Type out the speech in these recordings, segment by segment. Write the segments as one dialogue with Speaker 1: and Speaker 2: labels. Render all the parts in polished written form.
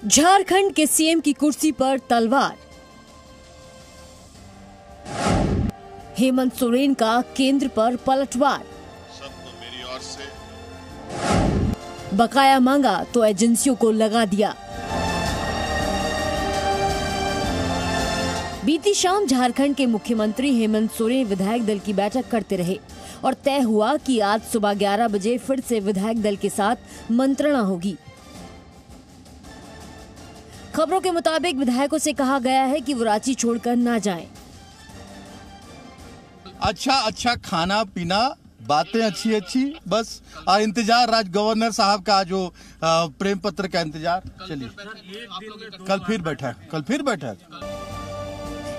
Speaker 1: झारखंड के सीएम की कुर्सी पर तलवार। हेमंत सोरेन का केंद्र पर पलटवार।
Speaker 2: सबको मेरी ओर से
Speaker 1: बकाया मांगा तो एजेंसियों को लगा दिया। बीती शाम झारखंड के मुख्यमंत्री हेमंत सोरेन विधायक दल की बैठक करते रहे और तय हुआ कि आज सुबह 11 बजे फिर से विधायक दल के साथ मंत्रणा होगी। खबरों के मुताबिक विधायकों से कहा गया है कि वो रांची छोड़कर न जाएं।
Speaker 3: अच्छा खाना पीना, बातें अच्छी, बस इंतजार राज गवर्नर साहब का जो प्रेम पत्र का इंतजार। चलिए कल फिर बैठा।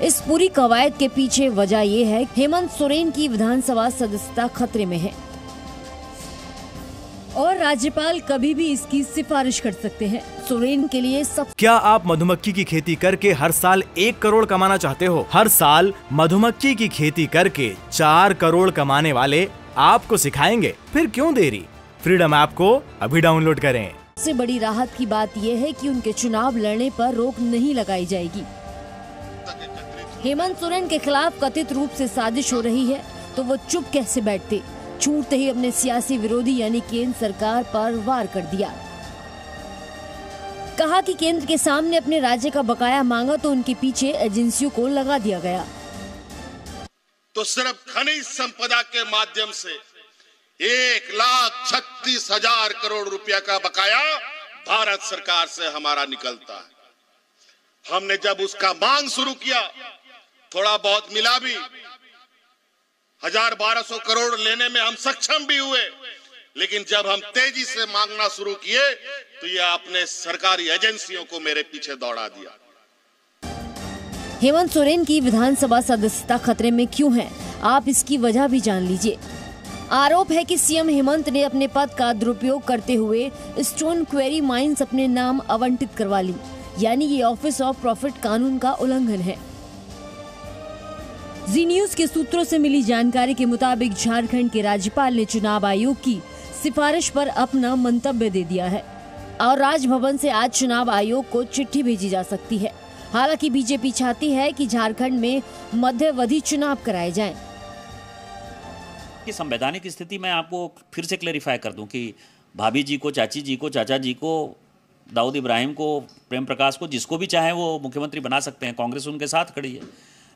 Speaker 1: इस पूरी कवायद के पीछे वजह ये है हेमंत सोरेन की विधानसभा सदस्यता खतरे में है और राज्यपाल कभी भी इसकी सिफारिश कर सकते हैं। सोरेन के लिए सब।
Speaker 4: क्या आप मधुमक्खी की खेती करके हर साल 1 करोड़ कमाना चाहते हो? हर साल मधुमक्खी की खेती करके 4 करोड़ कमाने वाले आपको सिखाएंगे। फिर क्यों देरी? फ्रीडम ऐप को अभी डाउनलोड करें।
Speaker 1: सबसे बड़ी राहत की बात यह है कि उनके चुनाव लड़ने पर रोक नहीं लगाई जाएगी। हेमंत सोरेन के खिलाफ कथित रूप से साजिश हो रही है तो वो चुप कैसे बैठते? छूटते ही अपने सियासी विरोधी यानी केंद्र सरकार पर वार कर दिया। कहा कि केंद्र के सामने अपने राज्य का बकाया मांगा तो उनके पीछे एजेंसियों को लगा दिया गया।
Speaker 2: तो सिर्फ खनिज संपदा के माध्यम से 1,36,000 करोड़ रुपया का बकाया भारत सरकार से हमारा निकलता है। हमने जब उसका मांग शुरू किया, थोड़ा बहुत मिला भी, 1,000-1,200 करोड़ लेने में हम सक्षम भी हुए, लेकिन जब हम तेजी से मांगना शुरू किए तो ये अपने सरकारी एजेंसियों को मेरे पीछे दौड़ा दिया।
Speaker 1: हेमंत सोरेन की विधानसभा सदस्यता खतरे में क्यों है, आप इसकी वजह भी जान लीजिए। आरोप है कि सीएम हेमंत ने अपने पद का दुरुपयोग करते हुए स्टोन क्वेरी माइंस अपने नाम आवंटित करवा ली, यानी ये ऑफिस ऑफ प्रॉफिट कानून का उल्लंघन है। जी न्यूज के सूत्रों से मिली जानकारी के मुताबिक झारखंड के राज्यपाल ने चुनाव आयोग की सिफारिश पर अपना मंतव्य दे दिया है और राजभवन से आज चुनाव आयोग को चिट्ठी भेजी जा सकती है। हालांकि बीजेपी चाहती है कि झारखंड में मध्यावधि चुनाव कराए जाएं।
Speaker 5: कि संवैधानिक स्थिति में आपको फिर से क्लेरिफाई कर दूं कि भाभी जी को, चाची जी को, चाचा जी को, दाऊद इब्राहिम को, प्रेम प्रकाश को, जिसको भी चाहे वो मुख्यमंत्री बना सकते हैं। कांग्रेस उनके साथ खड़ी है,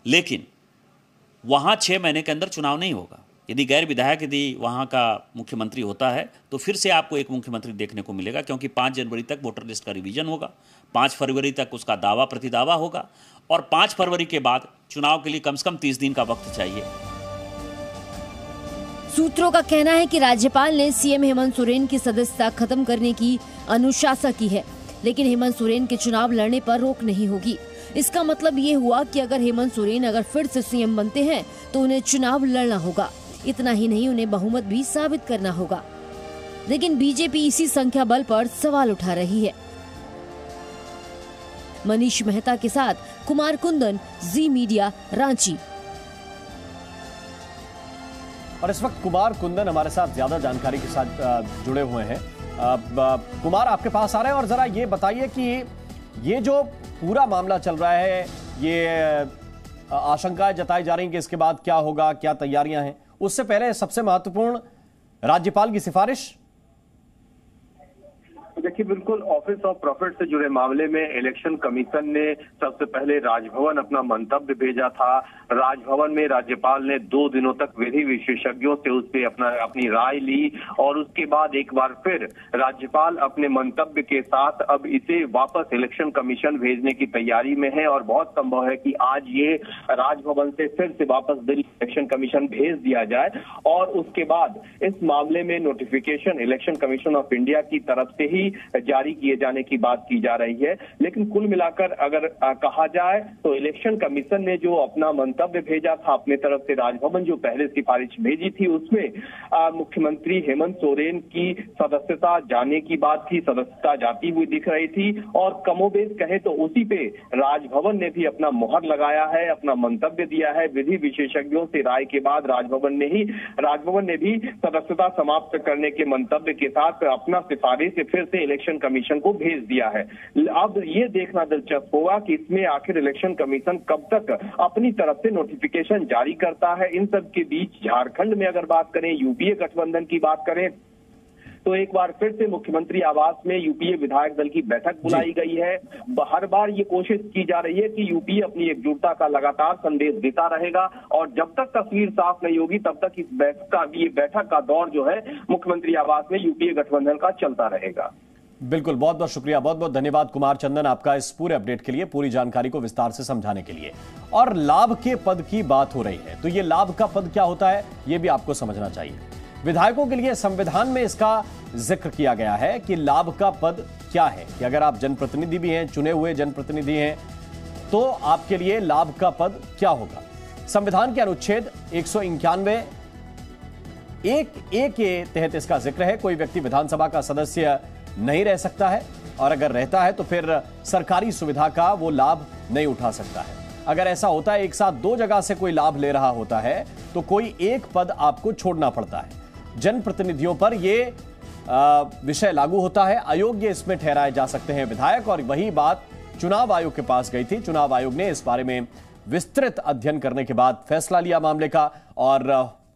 Speaker 5: लेकिन वहाँ 6 महीने के अंदर चुनाव नहीं होगा। यदि गैर विधायक यदि वहाँ का मुख्यमंत्री होता है तो फिर से आपको एक मुख्यमंत्री देखने को मिलेगा, क्योंकि 5 जनवरी तक वोटर लिस्ट का रिवीजन होगा, 5 फरवरी तक उसका दावा प्रतिदावा होगा और 5 फरवरी के बाद चुनाव के लिए कम से कम 30 दिन का वक्त चाहिए।
Speaker 1: सूत्रों का कहना है कि राज्यपाल ने सीएम हेमंत सोरेन की सदस्यता खत्म करने की अनुशंसा की है, लेकिन हेमंत सोरेन के चुनाव लड़ने पर रोक नहीं होगी। इसका मतलब ये हुआ कि अगर हेमंत सोरेन अगर फिर से सीएम बनते हैं तो उन्हें चुनाव लड़ना होगा। इतना ही नहीं, उन्हें बहुमत भी साबित करना होगा। लेकिन बीजेपी इसी संख्या बल पर सवाल उठा रही है। मनीष मेहता के साथ कुमार कुंदन, जी मीडिया, रांची।
Speaker 6: और इस वक्त कुमार कुंदन हमारे साथ ज्यादा जानकारी के साथ जुड़े हुए हैं। कुमार, आपके पास आ रहे हैं और जरा ये बताइए कि ये जो पूरा मामला चल रहा है, ये आशंकाएं जताई जा रही हैं कि इसके बाद क्या होगा, क्या तैयारियां हैं। उससे पहले सबसे महत्वपूर्ण, राज्यपाल की सिफारिश।
Speaker 7: देखिए, बिल्कुल ऑफिस ऑफ प्रॉफिट से जुड़े मामले में इलेक्शन कमीशन ने सबसे पहले राजभवन अपना मंतव्य भेजा था। राजभवन में राज्यपाल ने 2 दिनों तक विधि विशेषज्ञों से उस पर अपनी राय ली और उसके बाद एक बार फिर राज्यपाल अपने मंतव्य के साथ अब इसे वापस इलेक्शन कमीशन भेजने की तैयारी में है और बहुत संभव है कि आज ये राजभवन से फिर से वापस दिल्ली इलेक्शन कमीशन भेज दिया जाए और उसके बाद इस मामले में notification election commission of India की तरफ से ही जारी किए जाने की बात की जा रही है। लेकिन कुल मिलाकर अगर कहा जाए तो इलेक्शन कमीशन ने जो अपना मंतव्य भेजा था अपने तरफ से, राजभवन जो पहले सिफारिश भेजी थी, उसमें मुख्यमंत्री हेमंत सोरेन की सदस्यता जाने की बात थी, सदस्यता जाती हुई दिख रही थी और कमोबेश कहे तो उसी पे राजभवन ने भी अपना मुहर लगाया है, अपना मंतव्य दिया है। विधि विशेषज्ञों से राय के बाद राजभवन ने भी सदस्यता समाप्त करने के मंतव्य के साथ अपना सिफारिश फिर से इलेक्शन कमीशन को भेज दिया है। अब ये देखना दिलचस्प होगा कि इसमें आखिर इलेक्शन कमीशन कब तक अपनी तरफ से नोटिफिकेशन जारी करता है। इन सब के बीच झारखंड में अगर बात करें, यूपीए गठबंधन की बात करें, तो एक बार फिर से मुख्यमंत्री आवास में यूपीए विधायक दल की बैठक बुलाई गई है। हर बार ये कोशिश की जा रही है कि यूपीए अपनी एकजुटता का लगातार संदेश देता रहेगा और जब तक तस्वीर साफ नहीं होगी तब तक इस बैठक का दौर जो है मुख्यमंत्री आवास में यूपीए गठबंधन का चलता रहेगा।
Speaker 6: बिल्कुल, बहुत बहुत शुक्रिया, बहुत बहुत धन्यवाद कुमार चंदन आपका इस पूरे अपडेट के लिए, पूरी जानकारी को विस्तार से समझाने के लिए। और लाभ के पद की बात हो रही है, तो ये लाभ का पद क्या होता है ये भी आपको समझना चाहिए। विधायकों के लिए संविधान में इसका जिक्र किया गया है कि लाभ का पद क्या है, कि अगर आप जनप्रतिनिधि भी हैं, चुने हुए जनप्रतिनिधि हैं, तो आपके लिए लाभ का पद क्या होगा। संविधान के अनुच्छेद 191 1A के तहत इसका जिक्र है। कोई व्यक्ति विधानसभा का सदस्य नहीं रह सकता है और अगर रहता है तो फिर सरकारी सुविधा का वो लाभ नहीं उठा सकता है। अगर ऐसा होता है एक साथ दो जगह से कोई लाभ ले रहा होता है तो कोई एक पद आपको छोड़ना पड़ता है। जनप्रतिनिधियों पर यह विषय लागू होता है, अयोग्य इसमें ठहराए जा सकते हैं विधायक। और वही बात चुनाव आयोग के पास गई थी। चुनाव आयोग ने इस बारे में विस्तृत अध्ययन करने के बाद फैसला लिया मामले का और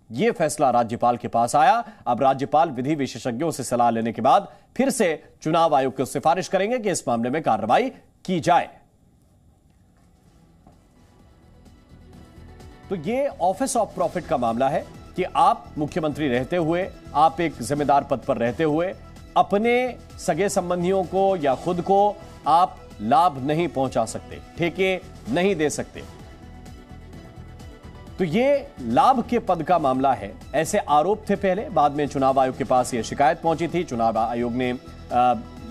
Speaker 6: यह फैसला राज्यपाल के पास आया। अब राज्यपाल विधि विशेषज्ञों से सलाह लेने के बाद फिर से चुनाव आयोग को सिफारिश करेंगे कि इस मामले में कार्रवाई की जाए। तो ये ऑफिस ऑफ प्रॉफिट का मामला है कि आप मुख्यमंत्री रहते हुए, आप एक जिम्मेदार पद पर रहते हुए अपने सगे संबंधियों को या खुद को आप लाभ नहीं पहुंचा सकते, ठेके नहीं दे सकते। तो ये लाभ के पद का मामला है। ऐसे आरोप थे पहले, बाद में चुनाव आयोग के पास यह शिकायत पहुंची थी। चुनाव आयोग ने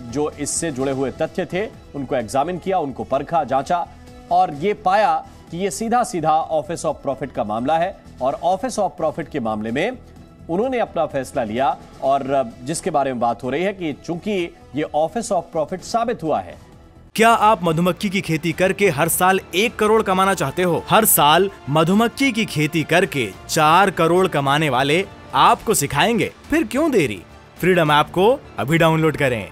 Speaker 6: जो इससे जुड़े हुए तथ्य थे उनको एग्जामिन किया, उनको परखा, जांचा और ये पाया कि ये सीधा सीधा ऑफिस ऑफ प्रॉफिट का मामला है। और ऑफिस ऑफ प्रॉफिट के मामले में उन्होंने अपना फैसला लिया और जिसके बारे में बात हो रही है कि चूंकि ये ऑफिस ऑफ प्रॉफिट साबित हुआ है।
Speaker 4: क्या आप मधुमक्खी की खेती करके हर साल 1 करोड़ कमाना चाहते हो? हर साल मधुमक्खी की खेती करके 4 करोड़ कमाने वाले आपको सिखाएंगे, फिर क्यों देरी? फ्रीडम ऐप को अभी डाउनलोड करें।